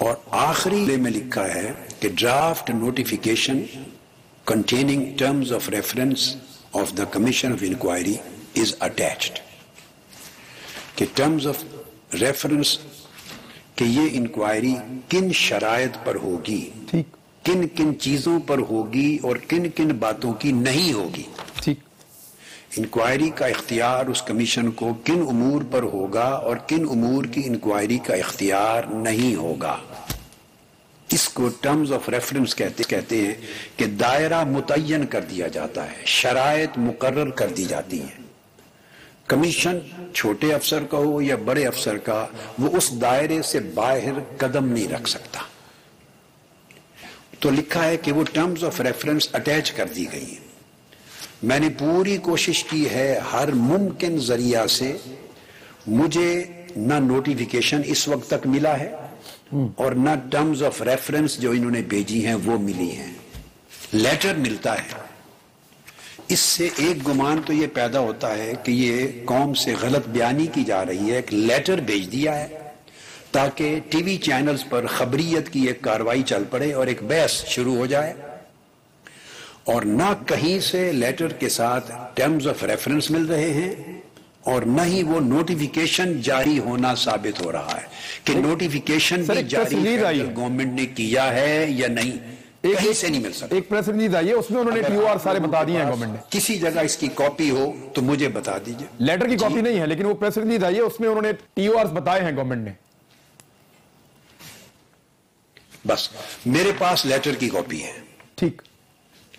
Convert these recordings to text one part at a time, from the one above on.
اور آخری میں لکھا ہے کہ draft notification containing terms of reference of the Commission of Inquiry is attached. کہ terms of reference کہ یہ انکوائری کن شرائط پر ہوگی, کن کن چیزوں پر ہوگی اور کن کن باتوں کی نہیں ہوگی. انکوائری کا اختیار اس کمیشن کو کن امور پر ہوگا اور کن امور کی انکوائری کا اختیار نہیں ہوگا. اس کو ٹرمز آف ریفرنس کہتے ہیں کہ دائرہ متعین کر دیا جاتا ہے, شرائط مقرر کر دی جاتی ہیں. کمیشن چھوٹے افسر کا ہو یا بڑے افسر کا, وہ اس دائرے سے باہر قدم نہیں رکھ سکتا. تو لکھا ہے کہ وہ ٹرمز آف ریفرنس اٹیچ کر دی گئی ہیں. میں نے پوری کوشش کی ہے ہر ممکن ذریعہ سے, مجھے نہ نوٹیفیکیشن اس وقت تک ملا ہے اور نہ ٹرمز آف ریفرنس جو انہوں نے بھیجی ہیں وہ ملی ہیں. لیٹر ملتا ہے. اس سے ایک گمان تو یہ پیدا ہوتا ہے کہ یہ قوم سے غلط بیانی کی جا رہی ہے. ایک لیٹر بھیج دیا ہے تاکہ ٹی وی چینلز پر خبریت کی ایک کاروائی چل پڑے اور ایک بحث شروع ہو جائے, اور نہ کہیں سے لیٹر کے ساتھ ٹرمز آف ریفرنس مل رہے ہیں اور نہ ہی وہ نوٹیفیکیشن جاری ہونا ثابت ہو رہا ہے کہ نوٹیفیکیشن بھی جاری گورنمنٹ نے کیا ہے یا نہیں. کہیں سے نہیں مل سکتا. ایک پریس ریلیز آئی ہے, اس میں انہوں نے ٹی او آر سارے بتا دیے ہیں گورنمنٹ نے. کسی جگہ اس کی کاپی ہو تو مجھے بتا دیجئے. لیٹر کی کاپی نہیں ہے لیکن وہ پریس ریلیز آئی ہے, اس میں انہوں نے ٹی او آرز بتائے ہیں گورنمنٹ نے. بس میرے پاس لیٹر کی کاپی ہے. ٹھیک,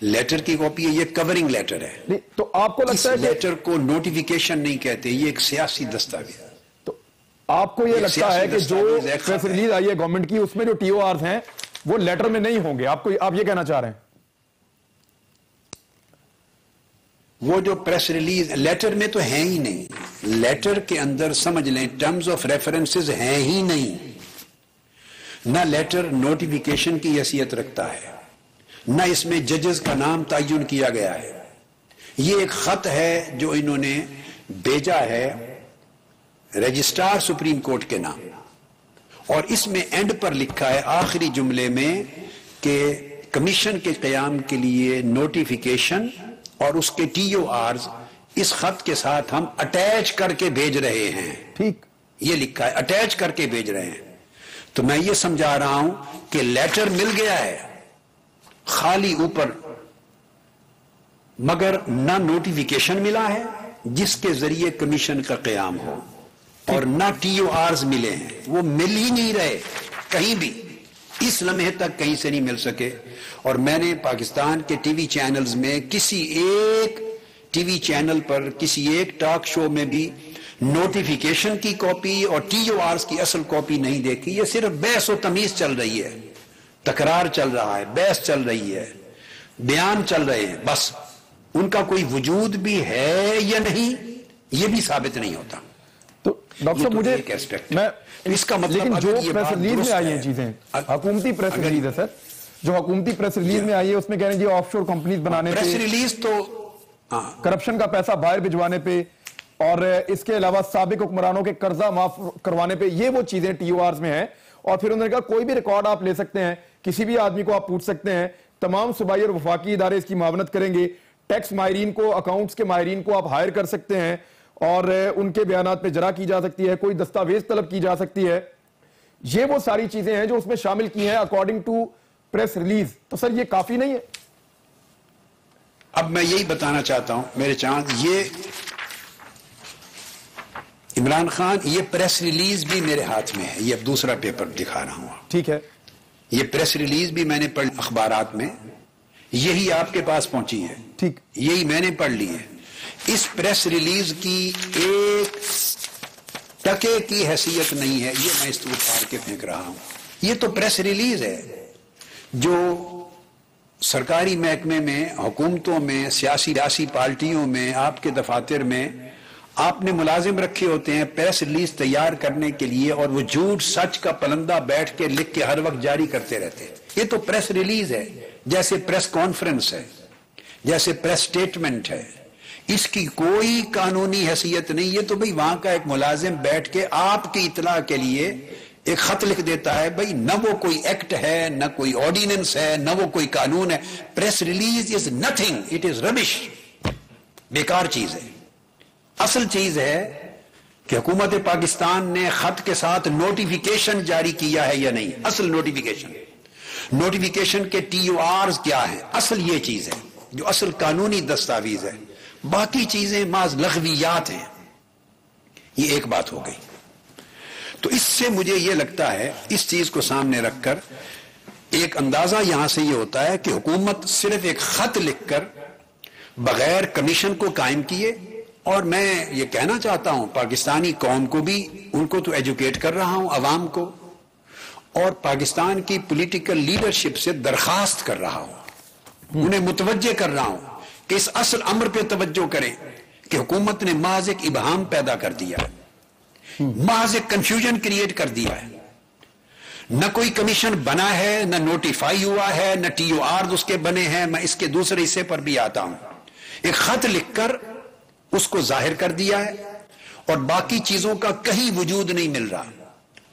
لیٹر کی کاپی ہے, یہ کورنگ لیٹر ہے. تو آپ کو لگتا ہے اس لیٹر کو نوٹیفیکیشن نہیں کہتے, یہ ایک سیاسی دستاویز. تو آپ کو یہ لگتا ہے کہ جو پریس ریلیز آئی ہے گورنمنٹ کی, اس میں جو ٹی او آرز ہیں وہ لیٹر میں نہیں ہوں گے؟ آپ یہ کہنا چاہ رہے ہیں وہ جو پریس ریلیز لیٹر میں تو ہیں ہی نہیں. لیٹر کے اندر سمجھ لیں ٹرمز آف ریفرنسز ہیں ہی نہیں. نہ لیٹر نوٹیفیکیشن کی حیثیت رکھتا ہے, نہ اس میں ججز کا نام تعین کیا گیا ہے. یہ ایک خط ہے جو انہوں نے بھیجا ہے رجسٹرار سپریم کورٹ کے نام, اور اس میں اینڈ پر لکھا ہے آخری جملے میں کہ کمیشن کے قیام کے لیے نوٹیفیکیشن اور اس کے ٹی او آرز اس خط کے ساتھ ہم اٹیچ کر کے بھیج رہے ہیں. ٹھیک, یہ لکھا ہے اٹیچ کر کے بھیج رہے ہیں. تو میں یہ سمجھا رہا ہوں کہ لیٹر مل گیا ہے خالی اوپر, مگر نہ نوٹیفیکیشن ملا ہے جس کے ذریعے کمیشن کا قیام ہو, اور نہ ٹی او آرز ملے ہیں. وہ مل ہی نہیں رہے کہیں بھی, اس لمحے تک کہیں سے نہیں مل سکے. اور میں نے پاکستان کے ٹی وی چینلز میں کسی ایک ٹی وی چینل پر کسی ایک ٹاک شو میں بھی نوٹیفیکیشن کی کاپی اور ٹی او آرز کی اصل کاپی نہیں دیکھی. یہ صرف بحث و تمیز چل رہی ہے, تکرار چل رہا ہے, بحث چل رہی ہے, بیان چل رہے ہیں. بس ان کا کوئی وجود بھی ہے یا نہیں یہ بھی ثابت نہیں ہوتا. تو ڈاکٹر صاحب مجھے میں اس کا مطلب لیکن جو پریس ریلیز میں آئی ہیں چیزیں حکومتی پریس ریلیز ہے سر, جو حکومتی پریس ریلیز میں آئی ہے اس میں کہہ رہے ہیں جی آف شور کمپنیز بنانے پہ, پریس ریلیز تو کرپشن کا پیسہ باہر بھجوانے پہ, اور اس کے علاوہ سابق حکمرانوں کے قرضہ معاف کروانے پہ, یہ وہ چیزیں ٹی او آرز میں ہیں. اور پھر انہوں نے کہا کوئی بھی ریکارڈ آپ لے سکتے ہیں, کسی بھی آدمی کو آپ پوچھ سکتے ہیں, تمام صوبائی اور وفاقی ادارے اس کی معاونت کریں گے, ٹیکس ماہرین کو, اکاؤنٹس کے ماہرین کو آپ ہائر کر سکتے ہیں اور ان کے بیانات پہ جرا کی جا سکتی ہے, کوئی دستاویز طلب کی جا سکتی ہے. یہ وہ ساری چیزیں ہیں جو اس میں شامل کی ہیں اکارڈنگ ٹو پریس ریلیز. تو سر یہ کافی نہیں ہے؟ اب میں یہی بتانا چاہتا ہوں میرے چاند, یہ عمران خان یہ پریس ریلیز بھی میرے ہاتھ میں ہے, یہ اب دوسرا پیپر دکھا رہا ہوں. ٹھیک ہے, یہ پریس ریلیز بھی میں نے پڑھ اخبارات میں, یہی آپ کے پاس پہنچی ہے. ٹھیک, یہی میں نے پڑھ لی ہے. اس پریس ریلیز کی ایک ٹکے کی حیثیت نہیں ہے, یہ میں اس کو اٹھا کے پھینک رہا ہوں. یہ تو پریس ریلیز ہے جو سرکاری محکمے میں, حکومتوں میں, سیاسی پارٹیوں میں, آپ کے دفاتر میں آپ نے ملازم رکھے ہوتے ہیں پریس ریلیز تیار کرنے کے لیے, اور وہ جھوٹ سچ کا پلندہ بیٹھ کے لکھ کے ہر وقت جاری کرتے رہتے ہیں. یہ تو پریس ریلیز ہے, جیسے پریس کانفرنس ہے, جیسے پریس سٹیٹمنٹ ہے. اس کی کوئی قانونی حیثیت نہیں. یہ تو بھئی وہاں کا ایک ملازم بیٹھ کے آپ کی اطلاع کے لیے ایک خط لکھ دیتا ہے بھائی نہ وہ کوئی ایکٹ ہے نہ کوئی آرڈیننس ہے نہ وہ کوئی قانون ہے. Press release is nothing, it is ربش, بیکار چیز ہے. اصل چیز ہے کہ حکومت پاکستان نے خط کے ساتھ نوٹیفیکیشن جاری کیا ہے یا نہیں. اصل نوٹیفیکیشن کے TORs کیا ہیں, اصل یہ چیز ہے جو اصل قانونی دستاویز ہے. باقی چیزیں محض لغویات ہیں. یہ ایک بات ہو گئی. تو اس سے مجھے یہ لگتا ہے اس چیز کو سامنے رکھ کر ایک اندازہ یہاں سے یہ ہوتا ہے کہ حکومت صرف ایک خط لکھ کر بغیر کمیشن کو قائم کیے. اور میں یہ کہنا چاہتا ہوں پاکستانی قوم کو بھی, ان کو تو ایجوکیٹ کر رہا ہوں, عوام کو, اور پاکستان کی پولیٹیکل لیڈرشپ سے درخواست کر رہا ہوں, انہیں متوجہ کر رہا ہوں کہ اس اصل امر پہ توجہ کریں کہ حکومت نے محض ایک ابہام پیدا کر دیا ہے, محض ایک کنفیوژن کریٹ کر دیا ہے. نہ کوئی کمیشن بنا ہے, نہ نوٹیفائی ہوا ہے, نہ TORs اس کے بنے ہیں. میں اس کے دوسرے حصے پر بھی آتا ہوں. ایک خط لکھ کر اس کو ظاہر کر دیا ہے اور باقی چیزوں کا کہیں وجود نہیں مل رہا.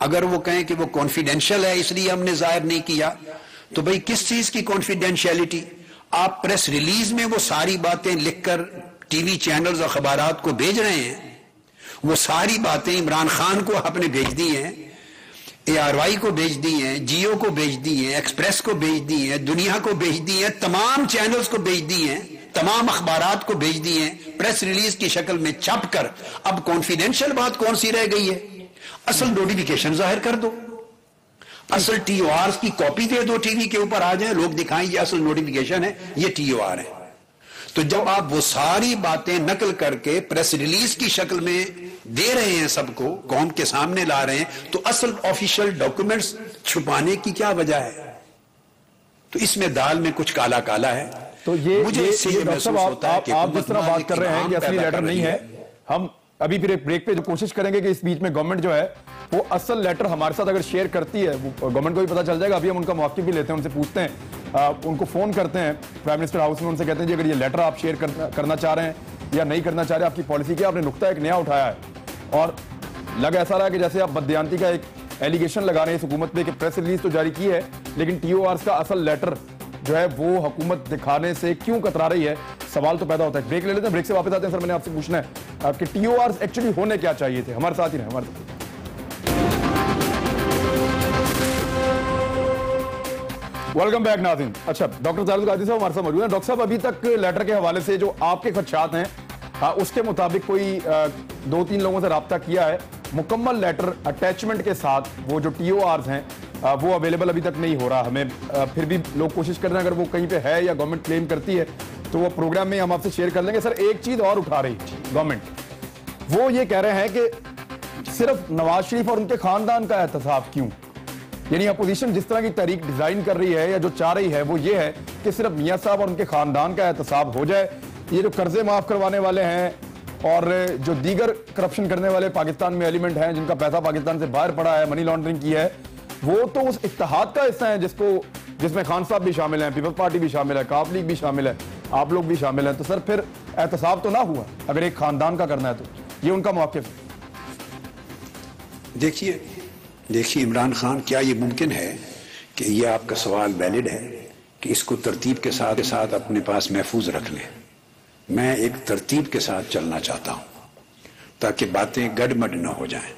اگر وہ کہیں کہ وہ کانفیڈینشیل ہے اس لیے ہم نے ظاہر نہیں کیا, تو بھئی کس چیز کی کانفیڈینشیلٹی؟ آپ پریس ریلیز میں وہ ساری باتیں لکھ کر ٹی وی چینلز اور اخبارات کو بھیج رہے ہیں. وہ ساری باتیں عمران خان کو آپ نے بھیج دی ہیں, ARY کو بھیج دی ہیں, جیو کو بھیج دی ہیں, ایکسپریس کو بھیج دی ہیں, دنیا کو بھیج دی ہیں, تمام چینلز کو بھیج دی ہیں, تمام اخبارات کو بھیج دی ہیں پریس ریلیز کی شکل میں چھپ کر. اب کانفیڈینشیل بات کون سی رہ گئی ہے؟ اصل نوٹیفیکیشن ظاہر کر دو, اصل TORs کی کاپی دے دو, ٹی وی کے اوپر آ جائیں, لوگ دکھائیں یہ اصل نوٹیفیکیشن ہے, یہ TOR ہے. تو جب آپ وہ ساری باتیں نقل کر کے پریس ریلیز کی شکل میں دے رہے ہیں, سب کو قوم کے سامنے لا رہے ہیں, تو اصل آفیشیل ڈاکومنٹس چھپانے کی کیا وجہ ہے؟ تو اس میں دال میں کچھ کالا کالا ہے. تو یہ ڈاکٹر صاحب آپ جس طرح بات کر رہے ہیں کہ اصلی لیٹر نہیں ہے, ہم ابھی پھر ایک بریک پہ جو کوشش کریں گے کہ اس بیچ میں گورنمنٹ جو ہے وہ اصل لیٹر ہمارے ساتھ اگر شیئر کرتی ہے, گورنمنٹ کو بھی پتا چل جائے گا. ابھی ہم ان کا موقف بھی لیتے ہیں, ان سے پوچھتے ہیں, ان کو فون کرتے ہیں پرائم منسٹر ہاؤس میں, ان سے کہتے ہیں جی اگر یہ لیٹر آپ شیئر کرنا چاہ رہے ہیں یا نہیں کرنا چاہ رہے, آپ کی پالیسی کیا؟ آپ نے نقطہ ایک نیا اٹھایا ہے اور لگ ایسا رہا کہ جیسے آپ بددیانتی کا ایک ایلیگیشن لگا رہے ہیں اس حکومت پہ کہ پریس ریلیز تو جاری کی ہے لیکن TORs کا اصل لیٹر جو ہے وہ حکومت دکھانے سے کیوں کترا رہی ہے. سوال تو پیدا ہوتا ہے. بریک لے لیتے ہیں, بریک سے واپس آتے ہیں. سر میں نے آپ سے پوچھنا ہے کہ TORs ایکچولی ہونے کیا چاہیے تھے. ہمارے ساتھ ہی رہیں, ہمارے ساتھ. ویلکم بیک ناظرین. اچھا, ڈاکٹر طارق القادری صاحب ہمارے ساتھ موجود ہیں. ڈاکٹر صاحب, ابھی تک لیٹر کے حوالے سے جو آپ کے خدشات ہیں اس کے مطابق کوئی 2-3 لوگوں سے رابطہ کیا ہے. مکمل لیٹر اٹیچمنٹ کے ساتھ وہ جو TORs ہیں وہ اویلیبل ابھی تک نہیں ہو رہا. ہمیں پھر بھی لوگ کوشش کر رہے ہیں, اگر وہ کہیں پہ ہے یا گورنمنٹ کلیم کرتی ہے تو وہ پروگرام میں ہم آپ سے شیئر کر لیں گے. سر, ایک چیز اور اٹھا رہی گورنمنٹ, وہ یہ کہہ رہے ہیں کہ صرف نواز شریف اور ان کے خاندان کا احتساب کیوں؟ یعنی اپوزیشن جس طرح کی تحریک ڈیزائن کر رہی ہے یا جو چاہ رہی ہے وہ یہ ہے کہ صرف میاں صاحب اور ان کے خاندان کا احتساب ہو جائے. یہ جو قرضے معاف کروانے والے ہیں اور جو دیگر کرپشن کرنے والے پاکستان میں ایلیمنٹ ہیں جن کا پیسہ پاکستان سے باہر پڑا ہے, منی لانڈرنگ کی ہے, وہ تو اس اتحاد کا حصہ ہیں جس میں خان صاحب بھی شامل ہیں, پیپلز پارٹی بھی شامل ہے, کاف لیگ بھی شامل ہے, آپ لوگ بھی شامل ہیں. تو سر پھر احتساب تو نہ ہوا اگر ایک خاندان کا کرنا ہے تو. یہ ان کا موقف ہے. دیکھیے عمران خان, کیا یہ ممکن ہے کہ یہ آپ کا سوال ویلڈ ہے کہ اس کو ترتیب کے ساتھ اپنے پاس محفوظ رکھ لیں؟ میں ایک ترتیب کے ساتھ چلنا چاہتا ہوں تاکہ باتیں گڑبڑ نہ ہو جائیں.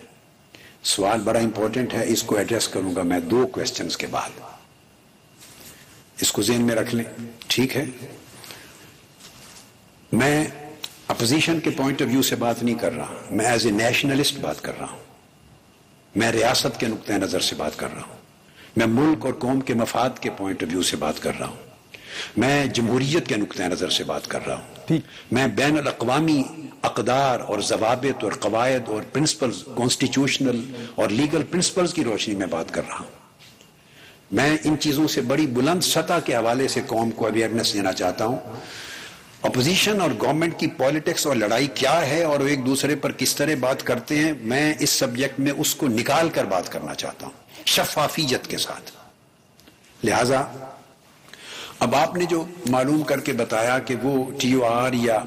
سوال بڑا امپورٹنٹ ہے, اس کو ایڈریس کروں گا میں 2 کویسچنز کے بعد. اس کو ذہن میں رکھ لیں, ٹھیک ہے؟ میں اپوزیشن کے پوائنٹ آف ویو سے بات نہیں کر رہا, میں ایز اے نیشنلسٹ بات کر رہا ہوں, میں ریاست کے نقطہ نظر سے بات کر رہا ہوں, میں ملک اور قوم کے مفاد کے پوائنٹ آف ویو سے بات کر رہا ہوں, میں جمہوریت کے نقطہ نظر سے بات کر رہا ہوں, میں بین الاقوامی اقدار اور ضوابط اور قواعد اور پرنسپلز, کانسٹیٹیوشنل اور لیگل پرنسپلز کی روشنی میں بات کر رہا ہوں. میں ان چیزوں سے بڑی بلند سطح کے حوالے سے قوم کو اویئرنیس دینا چاہتا ہوں. اپوزیشن اور گورنمنٹ کی پالیٹکس اور لڑائی کیا ہے اور وہ ایک دوسرے پر کس طرح بات کرتے ہیں, میں اس سبجیکٹ میں اس کو نکال کر بات کرنا چاہتا ہوں شفافیت کے ساتھ. لہذا اب آپ نے جو معلوم کر کے بتایا کہ وہ TOR یا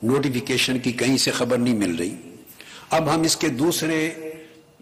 نوٹیفیکیشن کی کہیں سے خبر نہیں مل رہی, اب ہم اس کے دوسرے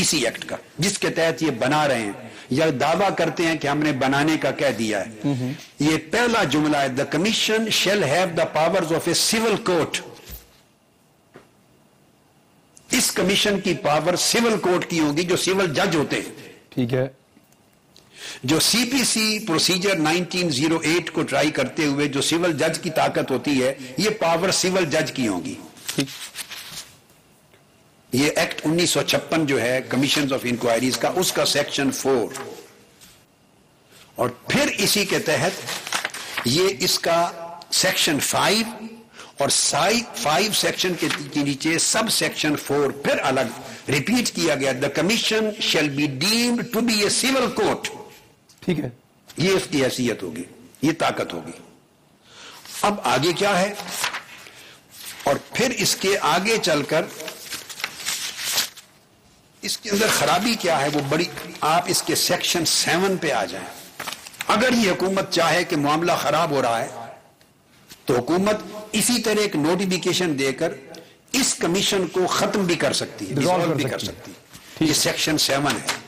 اسی ایکٹ کا جس کے تحت یہ بنا رہے ہیں یا دعویٰ کرتے ہیں کہ ہم نے بنانے کا کہہ دیا ہے. یہ پہلا جملہ ہے, the commission shall have the powers of a civil court. اس کمیشن کی پاور سول کورٹ کی ہوگی, جو سول جج ہوتے ہیں. ٹھیک ہے. جو سی پی سی پروسیجر 1908 کو ٹرائی کرتے ہوئے جو سول جج کی طاقت ہوتی ہے, یہ پاور سول جج کی ہوگی. یہ ایکٹ 1956 جو ہے کمیشنز آف انکوائریز کا, اس کا سیکشن 4, اور پھر اسی کے تحت یہ اس کا سیکشن 5 اور 5 سیکشن کے نیچے سب سیکشن 4 پھر الگ ریپیٹ کیا گیا, the commission shall be deemed to be a civil court. ٹھیک ہے. یہ اس کی حیثیت ہوگی, یہ طاقت ہوگی. اب آگے کیا ہے, اور پھر اس کے آگے چل کر اس کے اندر خرابی کیا ہے وہ بڑی, آپ اس کے سیکشن 7 پہ آ جائیں. اگر یہ حکومت چاہے کہ معاملہ خراب ہو رہا ہے تو حکومت اسی طرح ایک نوٹیفیکیشن دے کر اس کمیشن کو ختم بھی کر سکتی ہے, ڈیزالو بھی کر سکتی ہے. یہ سیکشن 7 ہے.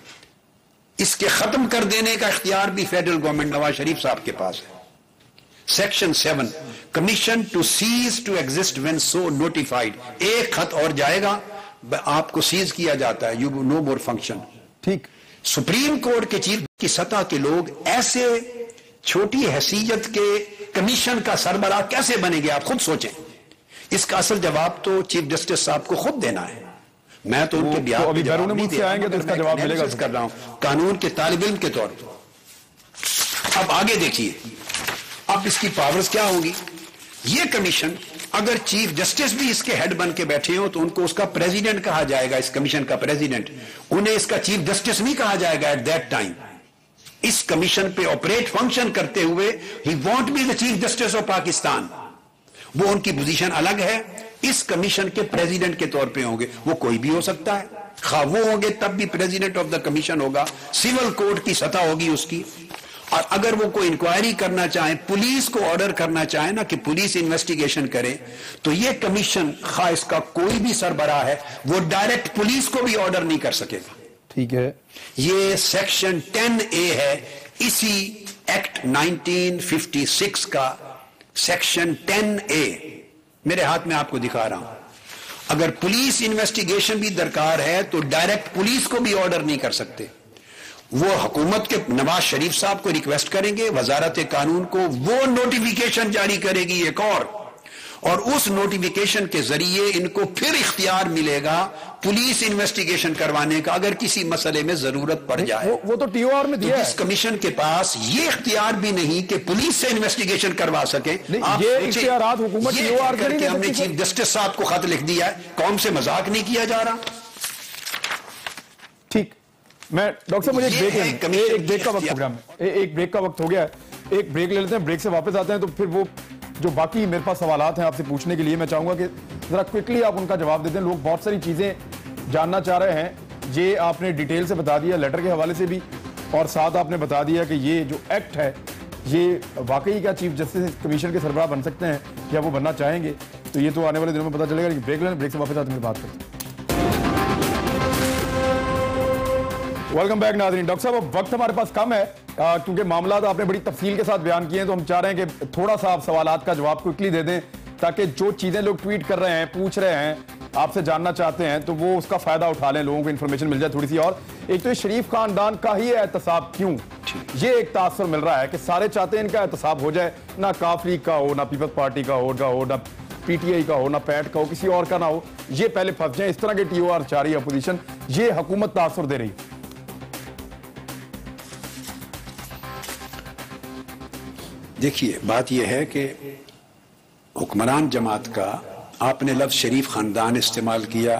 اس کے ختم کر دینے کا اختیار بھی فیڈرل گورنمنٹ نواز شریف صاحب کے پاس ہے. Section 7, commission to cease to exist when so notified. ایک خط اور جائے گا, آپ کو سیز کیا جاتا ہے, یو نو مور فنکشن. ٹھیک. سپریم کورٹ کے چیف کی سطح کے لوگ ایسے چھوٹی حیثیت کے کمیشن کا سربراہ کیسے بنے گے, آپ خود سوچیں. اس کا اصل جواب تو چیف جسٹس صاحب کو خود دینا ہے. میں تو ان کے بیان ابھی بیرون ملک سے آئیں گے تو اس کا جواب ملے گا. کر رہا ہوں قانون کے طالب علم کے طور پر. اب آگے دیکھیے, اب اس کی پاورز کیا ہوں گی. یہ کمیشن اگر چیف جسٹس بھی اس کے ہیڈ بن کے بیٹھے ہوں تو ان کو اس کا پریزیڈنٹ کہا جائے گا, اس کمیشن کا پریزیڈنٹ. انہیں اس کا چیف جسٹس نہیں کہا جائے گا ایٹ دیٹ ٹائم. اس کمیشن پہ آپریٹ فنکشن کرتے ہوئے he want be the chief justice of Pakistan. وہ ان کی پوزیشن الگ ہے, اس کمیشن کے پریزیڈنٹ کے طور پہ ہوں گے. وہ کوئی بھی ہو سکتا ہے, خواہ وہ ہوں گے تب بھی پریزیڈنٹ آف دا کمیشن ہوگا. سول کورٹ کی سطح ہوگی اس کی. اور اگر وہ کوئی انکوائری کرنا چاہیں, پولیس کو آرڈر کرنا چاہیں نا کہ پولیس انویسٹیگیشن کرے, تو یہ کمیشن خواہ اس کا کوئی بھی سربراہ ہے وہ ڈائریکٹ پولیس کو بھی آرڈر نہیں کر سکے گا. ٹھیک ہے. یہ سیکشن 10A ہے اسی ایکٹ 1956 کا سیکشن 10A. میرے ہاتھ میں آپ کو دکھا رہا ہوں. اگر پولیس انویسٹیگیشن بھی درکار ہے تو ڈائریکٹ پولیس کو بھی آرڈر نہیں کر سکتے. وہ حکومت کے نواز شریف صاحب کو ریکویسٹ کریں گے, وزارت قانون کو وہ نوٹیفیکیشن جاری کرے گی ایک اور اس نوٹیفیکیشن کے ذریعے ان کو پھر اختیار ملے گا پولیس انویسٹیگیشن کروانے کا اگر کسی مسئلے میں ضرورت پڑ جائے. وہ تو ٹی او آر میں دیا ہے. اس کمیشن کے پاس یہ اختیار بھی نہیں کہ پولیس سے انویسٹیگیشن کروا سکے. یہ اختیارات حکومت ٹی او آر کر کے ہم نے چیف جسٹس صاحب کو خط لکھ دیا ہے, قوم سے مذاق نہیں کیا جا رہا. ٹھیک. میں ڈاکٹر صاحب مجھے ایک بریک کا وقت پروگرام ہے, ایک بریک کا وقت ہو گیا ہے, ایک بریک لے لیتے ہیں, بریک سے واپس آتے ہیں تو پھر وہ جو باقی میرے پاس سوالات ہیں آپ سے پوچھنے کے لیے میں چاہوں گا کہ ذرا کوئکلی آپ ان کا جواب دیتے ہیں. لوگ بہت ساری چیزیں جاننا چاہ رہے ہیں, یہ آپ نے ڈیٹیل سے بتا دیا لیٹر کے حوالے سے بھی, اور ساتھ آپ نے بتا دیا کہ یہ جو ایکٹ ہے یہ واقعی کیا چیف جسٹس کمیشن کے سربراہ بن سکتے ہیں یا وہ بننا چاہیں گے, تو یہ تو آنے والے دنوں میں پتہ چلے گا. بریک لیں, بریک سے واپس آتے ہیں بات کرتے ہیں. ویلکم بیک ناظرین. ڈاکٹر صاحب اب وقت ہمارے پاس کم ہے کیونکہ معاملات آپ نے بڑی تفصیل کے ساتھ بیان کیے ہیں, تو ہم چاہ رہے ہیں کہ تھوڑا سا آپ سوالات کا جواب کوئکلی دے دیں تاکہ جو چیزیں لوگ ٹویٹ کر رہے ہیں, پوچھ رہے ہیں, آپ سے جاننا چاہتے ہیں تو وہ اس کا فائدہ اٹھا لیں, لوگوں کو انفارمیشن مل جائے تھوڑی سی. اور ایک تو یہ شریف خاندان کا ہی احتساب کیوں, یہ ایک تاثر مل رہا ہے کہ سارے چاہتے ہیں ان کا احتساب ہو جائے, نہ کاف لیگ کا ہو, نہ پیپلز پارٹی کا ہو, نہ پی ٹی آئی کا ہو, نہ پیٹ کا ہو, کسی اور کا نہ ہو, یہ پہلے پھنس جائیں. اس طرح کے ٹی او آر چاہ رہی ہے اپوزیشن, یہ حکومت تاثر دے رہی. دیکھیے بات یہ ہے کہ حکمران جماعت کا آپ نے لفظ شریف خاندان استعمال کیا,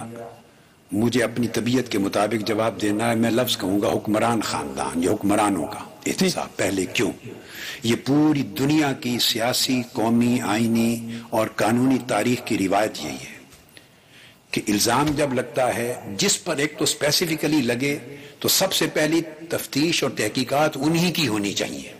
مجھے اپنی طبیعت کے مطابق جواب دینا ہے. میں لفظ کہوں گا حکمران خاندان, یہ حکمرانوں کا احتساب. پہلے کیوں؟ یہ پوری دنیا کی سیاسی, قومی, آئینی اور قانونی تاریخ کی روایت یہی ہے کہ الزام جب لگتا ہے جس پر ایک تو اسپیسیفکلی لگے تو سب سے پہلی تفتیش اور تحقیقات انہی کی ہونی چاہیے.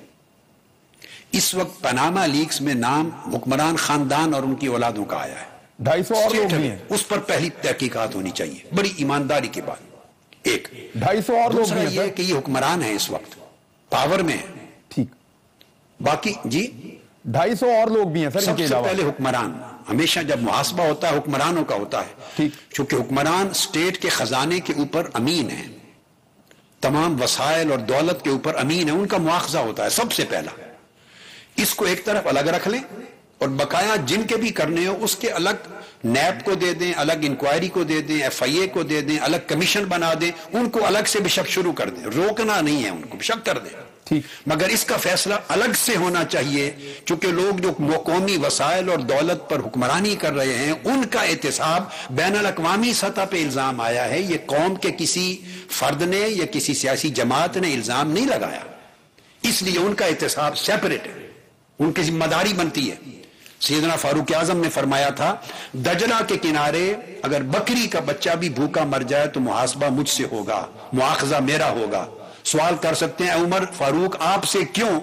اس وقت پاناما لیکس میں نام حکمران خاندان اور ان کی اولادوں کا آیا ہے, 250 اور لوگ بھی ہیں, اس پر پہلی تحقیقات ہونی چاہیے بڑی ایمانداری کے بعد. ایک 250 اور لوگ بھی ہیں کہ یہ حکمران ہیں اس وقت پاور میں ہیں. ٹھیک. باقی جی 250 اور لوگ بھی ہیں سر. سب سے پہلے حکمران. ہمیشہ جب محاسبہ ہوتا ہے حکمرانوں کا ہوتا ہے. ٹھیک. چونکہ حکمران اسٹیٹ کے خزانے کے اوپر امین ہیں, تمام وسائل اور دولت کے اوپر امین ہیں, ان کا مواخذہ ہوتا ہے سب سے پہلا. اس کو ایک طرف الگ رکھ لیں اور بقایا جن کے بھی کرنے ہو اس کے الگ نیب کو دے دیں, الگ انکوائری کو دے دیں, ایف آئی اے کو دے دیں, الگ کمیشن بنا دیں, ان کو الگ سے بشک شروع کر دیں. روکنا نہیں ہے ان کو, بشک کر دیں. ٹھیک. مگر اس کا فیصلہ الگ سے ہونا چاہیے, چونکہ لوگ جو قومی وسائل اور دولت پر حکمرانی کر رہے ہیں ان کا احتساب بین الاقوامی سطح پہ الزام آیا ہے. یہ قوم کے کسی فرد نے یا کسی سیاسی جماعت نے الزام نہیں لگایا, اس لیے ان کا احتساب سیپریٹ ہے, ان کی ذمہ داری بنتی ہے. سیدنا فاروق اعظم نے فرمایا تھا دجلہ کے کنارے اگر بکری کا بچہ بھی بھوکا مر جائے تو محاسبہ مجھ سے ہوگا, مواخذہ میرا ہوگا. سوال کر سکتے ہیں عمر فاروق آپ سے کیوں,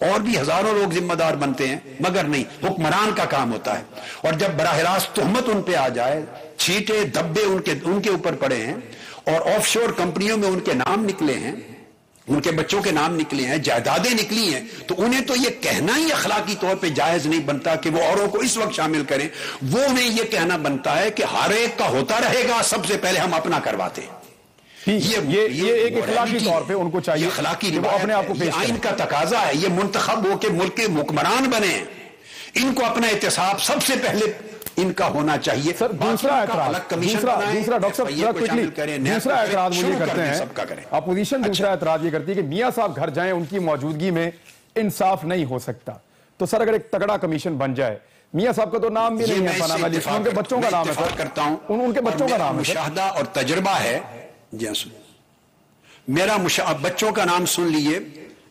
اور بھی ہزاروں لوگ ذمہ دار بنتے ہیں, مگر نہیں, حکمران کا کام ہوتا ہے. اور جب براہ راست تہمت ان پہ آ جائے, چھیٹے دبے ان کے اوپر پڑے ہیں اور آف شور کمپنیوں میں ان کے نام نکلے ہیں, ان کے بچوں کے نام نکلے ہیں, جائیدادیں نکلی ہیں, تو انہیں تو یہ کہنا ہی اخلاقی طور پہ جائز نہیں بنتا کہ وہ اوروں کو اس وقت شامل کریں. وہ انہیں یہ کہنا بنتا ہے کہ ہر ایک کا ہوتا رہے گا, سب سے پہلے ہم اپنا کرواتے ہیں. یہ ایک اخلاقی طور پہ ان کو چاہیے, اخلاقی اپنے آپ کو پیش کریں. آئین کا تقاضا ہے, یہ منتخب ہو کے ملک کے حکمران بنے ہیں, ان کو اپنا احتساب سب سے پہلے ان کا ہونا چاہیے. سر دوسرا اعتراض ڈاکٹر صاحب دوسرا اعتراض وہ یہ کرتے ہیں, اپوزیشن دوسرا اعتراض یہ کرتی ہے کہ میاں صاحب گھر جائیں, ان کی موجودگی میں انصاف نہیں ہو سکتا. تو سر اگر ایک تگڑا کمیشن بن جائے, میاں صاحب کا تو نام بھی نہیں ہے, ان کے بچوں کا نام ہے سر, کرتا ہوں ان کے بچوں کا نام ہے, مشاہدہ اور تجربہ ہے. میرا بچوں کا نام سن لیے,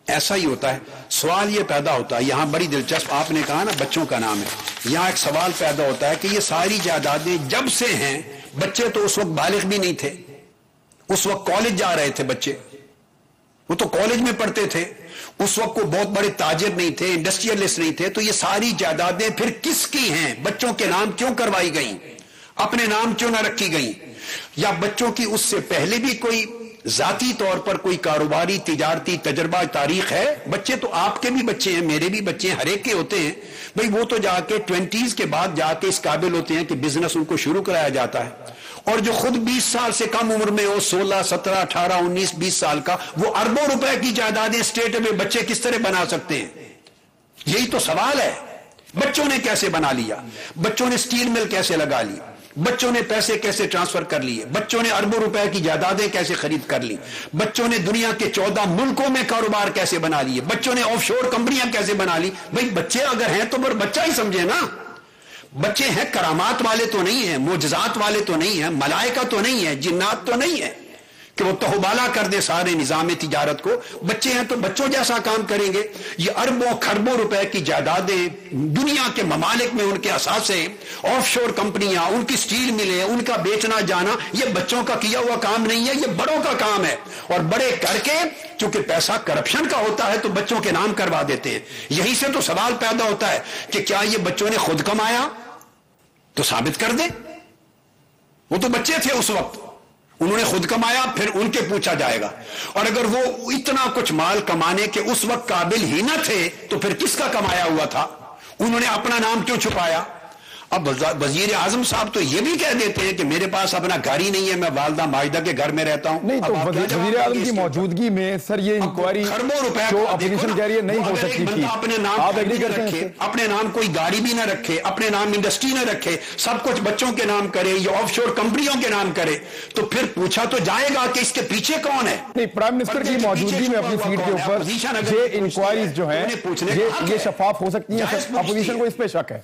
ایسا ہی ہوتا ہے. سوال یہ پیدا ہوتا ہے یہاں, بڑی دلچسپ, آپ نے کہا نا بچوں کا نام ہے, یہاں ایک سوال پیدا ہوتا ہے کہ یہ ساری جائیدادیں جب سے ہیں, بچے تو اس وقت بالغ بھی نہیں تھے, اس وقت کالج جا رہے تھے بچے, وہ تو کالج میں پڑھتے تھے, اس وقت کو بہت بڑے تاجر نہیں تھے, انڈسٹریلسٹ نہیں تھے, تو یہ ساری جائیدادیں پھر کس کی ہیں, بچوں کے نام کیوں کروائی گئیں, اپنے نام کیوں نہ رکھی گئیں, یا بچوں کی اس سے پہلے بھی کوئی ذاتی طور پر کوئی کاروباری تجارتی تجربہ تاریخ ہے. بچے تو آپ کے بھی بچے ہیں, میرے بھی بچے ہیں, ہر ایک کے ہوتے ہیں بھئی, وہ تو جا کے 20s کے بعد جا کے اس قابل ہوتے ہیں کہ بزنس ان کو شروع کرایا جاتا ہے, اور جو خود 20 سال سے کم عمر میں ہو, 16 17 18 19 20 سال کا, وہ اربوں روپے کی جائیدادیں اسٹیٹ میں بچے کس طرح بنا سکتے ہیں. یہی تو سوال ہے. بچوں نے کیسے بنا لیا, بچوں نے سٹیل مل کیسے لگا لی, بچوں نے پیسے کیسے ٹرانسفر کر لیے, بچوں نے اربوں روپے کی جائیدادیں کیسے خرید کر لی, بچوں نے دنیا کے 14 ملکوں میں کاروبار کیسے بنا لیے, بچوں نے آف شور کمپنیاں کیسے بنا لی. بھئی بچے اگر ہیں تو بچہ ہی سمجھے نا, بچے ہیں, کرامات والے تو نہیں ہیں, معجزات والے تو نہیں ہیں, ملائکہ تو نہیں ہے, جنات تو نہیں ہے کہ وہ تہوبالا کر دے سارے نظام تجارت کو. بچے ہیں تو بچوں جیسا کام کریں گے. یہ اربوں کھربوں روپے کی جائیدادیں, دنیا کے ممالک میں ان کے اثاثے, آف شور کمپنیاں, ان کی سٹیل ملیں, ان کا بیچنا جانا, یہ بچوں کا کیا ہوا کام نہیں ہے, یہ بڑوں کا کام ہے. اور بڑے کر کے چونکہ پیسہ کرپشن کا ہوتا ہے تو بچوں کے نام کروا دیتے ہیں. یہی سے تو سوال پیدا ہوتا ہے کہ کیا یہ بچوں نے خود کمایا, تو ثابت کر دیں. وہ تو بچے تھے اس وقت, انہوں نے خود کمایا, پھر ان کے پوچھا جائے گا. اور اگر وہ اتنا کچھ مال کمانے کے اس وقت قابل ہی نہ تھے تو پھر کس کا کمایا ہوا تھا, انہوں نے اپنا نام کیوں چھپایا. اب وزیر اعظم صاحب تو یہ بھی کہہ دیتے ہیں کہ میرے پاس اپنا گھر ہی نہیں ہے, میں والدہ ماجدہ کے گھر میں رہتا ہوں. نہیں تو وزیر اعظم کی موجودگی میں سر یہ انکوائری جو اپوزیشن کہہ رہی ہے نہیں ہو سکتی تھی, اپنے نام آپ ایگری کرتے ہیں, اپنے نام کوئی گاڑی بھی نہ رکھے, اپنے نام انڈسٹری نہ رکھے, سب کچھ بچوں کے نام کرے یا آف شور کمپنیوں کے نام کرے, تو پھر پوچھا تو جائے گا کہ اس کے پیچھے کون ہے. نہیں, پرائم منسٹر کی موجودگی میں اپنی سیٹ کے اوپر یہ انکوائریز جو ہیں یہ شفاف ہو سکتی ہیں. اپوزیشن کو اس پہ شک ہے,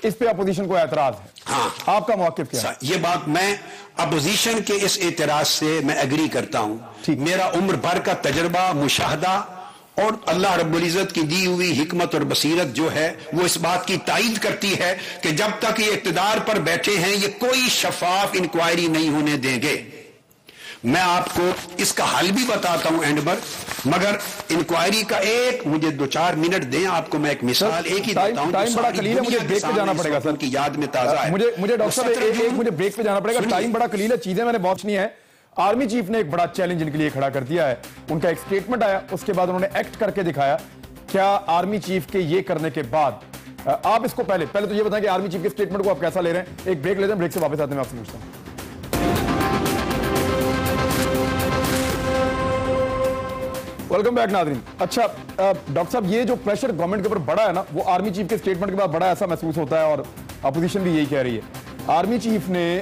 اس پہ اپوزیشن کو اعتراض ہے. ہاں, آپ کا موقف کیا ہے؟ یہ بات میں اپوزیشن کے اس اعتراض سے میں ایگری کرتا ہوں. میرا عمر بھر کا تجربہ, مشاہدہ اور اللہ رب العزت کی دی ہوئی حکمت اور بصیرت جو ہے وہ اس بات کی تائید کرتی ہے کہ جب تک یہ اقتدار پر بیٹھے ہیں یہ کوئی شفاف انکوائری نہیں ہونے دیں گے. میں آپ کو اس کا حل بھی بتاتا ہوں اینڈ پر, مگر انکوائری کا ایک مجھے 2-4 منٹ دیں آپ کو. میں ایک مثال ایک ہی دیتا ہوں, ٹائم بڑا قلیل ہے, مجھے بریک پہ جانا پڑے گا سر, کی یاد میں تازہ ہے. مجھے ڈاکٹر صاحب مجھے بریک پہ جانا پڑے گا, ٹائم بڑا قلیل ہے, چیزیں میں نے بہت سنی ہیں. آرمی چیف نے ایک بڑا چیلنج ان کے لیے کھڑا کر دیا ہے. ان کا ایک سٹیٹمنٹ آیا, اس کے بعد انہوں نے ایکٹ کر کے دکھایا. کیا آرمی چیف کے یہ کرنے کے بعد آپ اس کو پہلے تو یہ بتائیں کہ آرمی چیف کے سٹیٹمنٹ کو آپ کیسا لے رہے ہیں؟ ایک بریک لیتے ہیں, بریک سے واپس آتے ہیں, میں آپ سے پوچھتا ہوں. ویلکم بیک ناظرین. اچھا ڈاکٹر صاحب, یہ جو پریشر گورنمنٹ کے اوپر بڑا ہے نا, وہ آرمی چیف کے سٹیٹمنٹ کے بعد بڑا ایسا محسوس ہوتا ہے, اور اپوزیشن بھی یہی کہہ رہی ہے. آرمی چیف نے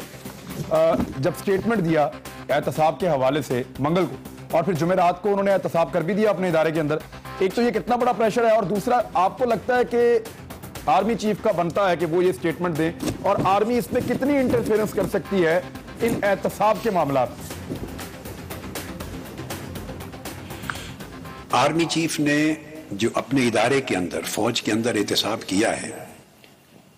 جب سٹیٹمنٹ دیا احتساب کے حوالے سے منگل کو, اور پھر جمعرات کو انہوں نے احتساب کر بھی دیا اپنے ادارے کے اندر, ایک تو یہ کتنا بڑا پریشر ہے, اور دوسرا آپ کو لگتا ہے کہ آرمی چیف کا بنتا ہے کہ وہ یہ سٹیٹمنٹ دیں, اور آرمی اس میں کتنی انٹرفیئرنس کر سکتی ہے ان احتساب کے معاملات؟ آرمی چیف نے جو اپنے ادارے کے اندر, فوج کے اندر احتساب کیا ہے,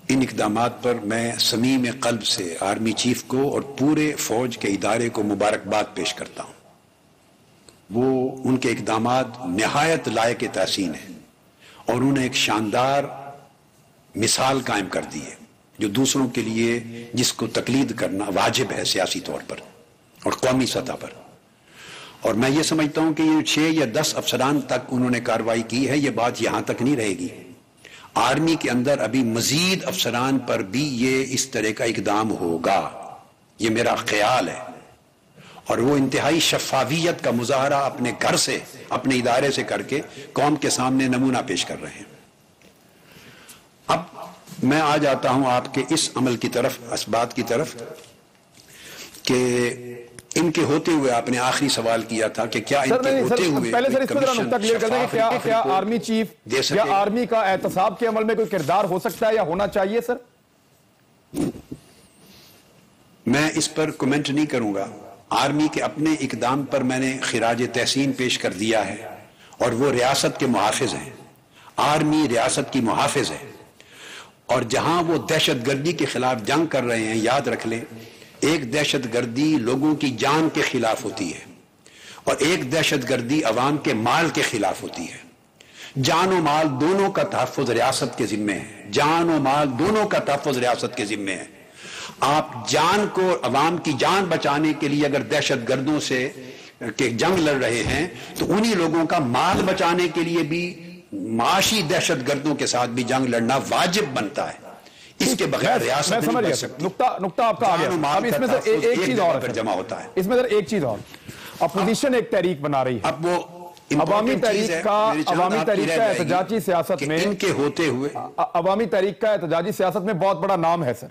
ان اقدامات پر میں صمیم قلب سے آرمی چیف کو اور پورے فوج کے ادارے کو مبارکباد پیش کرتا ہوں. وہ ان کے اقدامات نہایت لائق تحسین ہیں, اور انہوں نے ایک شاندار مثال قائم کر دی ہے جو دوسروں کے لیے, جس کو تقلید کرنا واجب ہے سیاسی طور پر اور قومی سطح پر. اور میں یہ سمجھتا ہوں کہ یہ 6 یا 10 افسران تک انہوں نے کارروائی کی ہے, یہ بات یہاں تک نہیں رہے گی. آرمی کے اندر ابھی مزید افسران پر بھی یہ اس طرح کا اقدام ہوگا, یہ میرا خیال ہے. اور وہ انتہائی شفافیت کا مظاہرہ اپنے گھر سے, اپنے ادارے سے کر کے قوم کے سامنے نمونہ پیش کر رہے ہیں. اب میں آ جاتا ہوں آپ کے اس عمل کی طرف, اس بات کی طرف کہ ان کے ہوتے ہوئے آپ نے آخری سوال کیا تھا کہ کیا ان کے ہوتے ہوئے پہلے سر اس میں ذرا نقطہ کلیئر کر دیں کہ کیا آرمی چیف یا آرمی کا احتساب کے عمل میں کوئی کردار ہو سکتا ہے یا ہونا چاہیے؟ سر میں اس پر کومنٹ نہیں کروں گا. آرمی کے اپنے اقدام پر میں نے خراج تحسین پیش کر دیا ہے, اور وہ ریاست کے محافظ ہیں. آرمی ریاست کی محافظ ہے, اور جہاں وہ دہشت گردی کے خلاف جنگ کر رہے ہیں, یاد رکھ لیں ایک دہشت گردی لوگوں کی جان کے خلاف ہوتی ہے, اور ایک دہشت گردی عوام کے مال کے خلاف ہوتی ہے. جان و مال دونوں کا تحفظ ریاست کے ذمے ہے, جان و مال دونوں کا تحفظ ریاست کے ذمے ہے. آپ جان کو, عوام کی جان بچانے کے لیے اگر دہشت گردوں سے کہ جنگ لڑ رہے ہیں, تو انہی لوگوں کا مال بچانے کے لیے بھی معاشی دہشت گردوں کے ساتھ بھی جنگ لڑنا واجب بنتا ہے. اس کے بغیر ریاست نہیں بچ سکتی. نقطہ آپ کا آ گیا. اب اس میں سے ایک چیز اور جمع ہوتا ہے, اس میں سے ایک چیز اور, اپوزیشن ایک تحریک بنا رہی ہے. اب وہ عوامی تحریک کا احتجاجی سیاست میں, ان کے ہوتے ہوئے عوامی تحریک کا احتجاجی سیاست میں بہت بڑا نام ہے. سر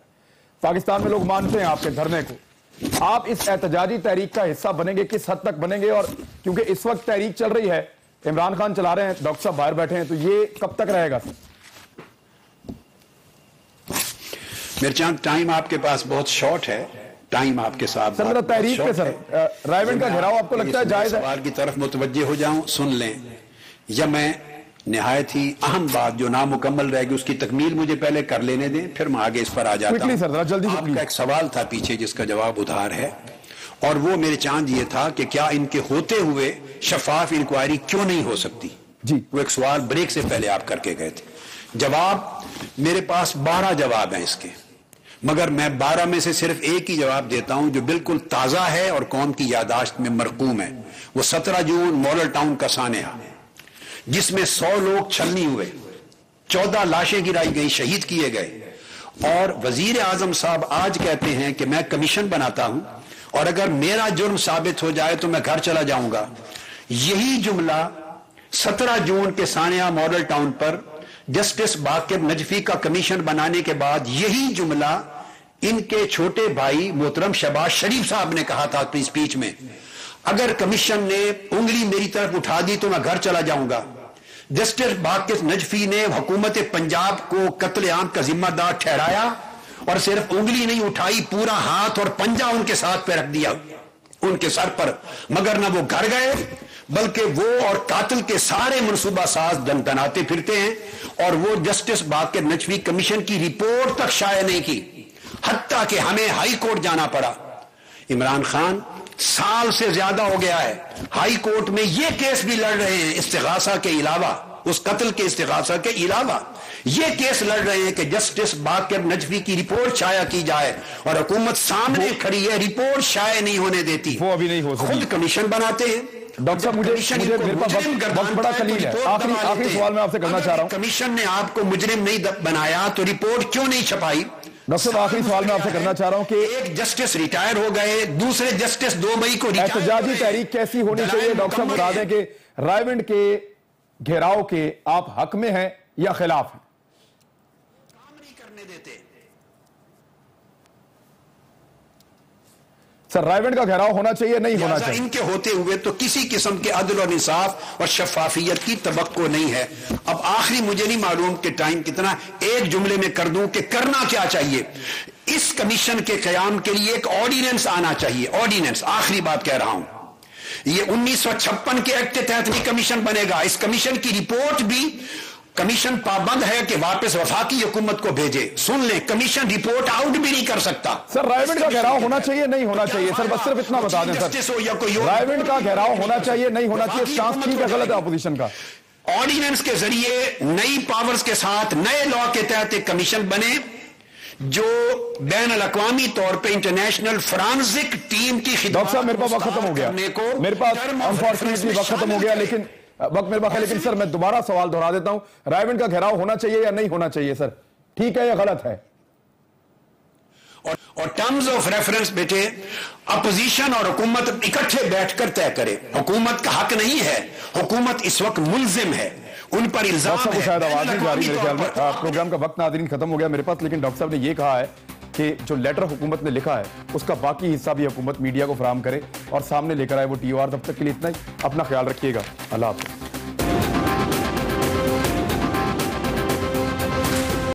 پاکستان میں لوگ مانتے ہیں آپ کے دھرنے کو. آپ اس احتجاجی تحریک کا حصہ بنیں گے, کس حد تک بنیں گے؟ اور کیونکہ اس وقت تحریک چل رہی ہے, عمران خان چلا رہے ہیں, ڈاکٹر صاحب باہر بیٹھے ہیں, تو یہ کب تک رہے گا؟ میرے چاند ٹائم آپ کے پاس بہت شارٹ ہے, ٹائم آپ کے ساتھ سر تحریک پہ سر رائے کا گھیراؤ آپ کو لگتا ہے جائز ہے؟ سوال کی طرف متوجہ ہو جاؤں, سن لیں, یا میں نہایت ہی اہم بات جو نامکمل رہے گی اس کی تکمیل مجھے پہلے کر لینے دیں, پھر میں آگے اس پر آ جاتا ہوں. آپ کا ایک سوال تھا پیچھے جس کا جواب ادھار ہے, اور وہ میرے چاند یہ تھا کہ کیا ان کے ہوتے ہوئے شفاف انکوائری کیوں نہیں ہو سکتی؟ جی, وہ ایک سوال بریک سے پہلے آپ کر کے گئے تھے. جواب میرے پاس 12 جواب ہیں اس کے, مگر میں 12 میں سے صرف ایک ہی جواب دیتا ہوں جو بالکل تازہ ہے اور قوم کی یاداشت میں مرقوم ہے. وہ 17 جون ماڈل ٹاؤن کا سانحہ, جس میں 100 لوگ چھلنی ہوئے, 14 لاشیں گرائی گئی, شہید کیے گئے, اور وزیر اعظم صاحب آج کہتے ہیں کہ میں کمیشن بناتا ہوں, اور اگر میرا جرم ثابت ہو جائے تو میں گھر چلا جاؤں گا. یہی جملہ 17 جون کے سانحہ ماڈل ٹاؤن پر جسٹس باقر نجفی کا کمیشن بنانے کے بعد یہی جملہ ان کے چھوٹے بھائی محترم شہباز شریف صاحب نے کہا تھا اپنی اسپیچ میں, اگر کمیشن نے انگلی میری طرف اٹھا دی تو میں گھر چلا جاؤں گا. جسٹس باقر نجفی نے حکومت پنجاب کو قتل عام کا ذمہ دار ٹھہرایا, اور صرف انگلی نہیں اٹھائی, پورا ہاتھ اور پنجہ ان کے ساتھ پہ رکھ دیا ان کے سر پر. مگر نہ وہ گھر گئے, بلکہ وہ اور قاتل کے سارے منصوبہ ساز دندناتے پھرتے ہیں, اور وہ جسٹس باقر نجفی کمیشن کی رپورٹ تک شائع نہیں کی, حتیٰ کہ ہمیں ہائی کورٹ جانا پڑا. عمران خان سال سے زیادہ ہو گیا ہے ہائی کورٹ میں یہ کیس بھی لڑ رہے ہیں استغاثہ کے علاوہ, اس قتل کے استغاثہ کے علاوہ یہ کیس لڑ رہے ہیں کہ جسٹس باقر نجفی کی رپورٹ شائع کی جائے اور حکومت سامنے کھڑی ہے رپورٹ شائع نہیں ہونے دیتی. وہ ابھی نہیں ہو سکتی. خود کمیشن بناتے ہیں. ڈاکٹر صاحب مجھے میرے پاس وقت بڑا قلیل ہے. آخری سوال میں آپ سے کرنا چاہ رہا ہوں. کمیشن نے آپ کو مجرم نہیں بنایا تو رپورٹ کیوں نہیں چھپائی؟ ڈاکٹر صاحب آخری سوال میں آپ سے کرنا چاہ رہا ہوں کہ ایک جسٹس ریٹائر ہو گئے, دوسرے جسٹس 2 مئی کو احتجاجی تحریک کیسی ہونی چاہیے؟ ڈاکٹر صاحب بتا دیں کہ رائے ونڈ کے گھیراؤ کے آپ حق میں ہیں یا خلاف ہیں؟ کام نہیں کرنے دیتے. سر رائے ونڈ کا گھیراؤ ہونا چاہیے نہیں ہونا چاہیے؟ ان کے ہوتے ہوئے تو کسی قسم کے عدل اور انصاف اور شفافیت کی توقع نہیں ہے. اب آخری مجھے نہیں معلوم کہ ٹائم کتنا, ایک جملے میں کر دوں کہ کرنا کیا چاہیے. اس کمیشن کے قیام کے لیے ایک آرڈیننس آنا چاہیے. آرڈیننس, آخری بات کہہ رہا ہوں, یہ 1956 کے ایکٹ کے تحت بھی کمیشن بنے گا. اس کمیشن کی رپورٹ بھی کمیشن پابند ہے کہ واپس وفاقی حکومت کو بھیجے. سن لیں, کمیشن رپورٹ آؤٹ بھی نہیں کر سکتا. سر رائے ونڈ کا گھیراؤ ہونا چاہیے نہیں ہونا چاہیے؟ سر بس صرف اتنا بتا دیں سر, رائے ونڈ کا گھیراؤ ہونا چاہیے نہیں ہونا چاہیے؟ چانس ٹھیک ہے غلط ہے اپوزیشن کا؟ آرڈیننس کے ذریعے نئی پاورز کے ساتھ نئے لا کے تحت ایک کمیشن بنے جو بین الاقوامی طور پہ انٹرنیشنل فرانزک ٹیم کی خدمات. ڈاکٹر صاحب میرے پاس وقت ختم ہو گیا, میرے پاس انفارچونیٹلی وقت ختم ہو گیا, لیکن وقت میرے پاس ہے. لیکن سر میں دوبارہ سوال دہرا دیتا ہوں, رائے ونڈ کا گھیراؤ ہونا چاہیے یا نہیں ہونا چاہیے؟ سر ٹھیک ہے یا غلط ہے؟ اور ٹرمز آف ریفرنس بیٹے اپوزیشن اور حکومت اکٹھے بیٹھ کر طے کرے. حکومت کا حق نہیں ہے, حکومت اس وقت ملزم ہے, ان پر الزام ہے. شاید آواز نہیں جا رہی میرے خیال میں. پروگرام کا وقت ناظرین ختم ہو گیا میرے پاس, لیکن ڈاکٹر صاحب نے یہ کہا ہے کہ جو لیٹر حکومت نے لکھا ہے اس کا باقی حصہ بھی حکومت میڈیا کو فراہم کرے اور سامنے لے کر آئے وہ ٹی او آر. تب تک کے لیے اتنا ہی, اپنا خیال رکھیے گا. اللہ حافظ.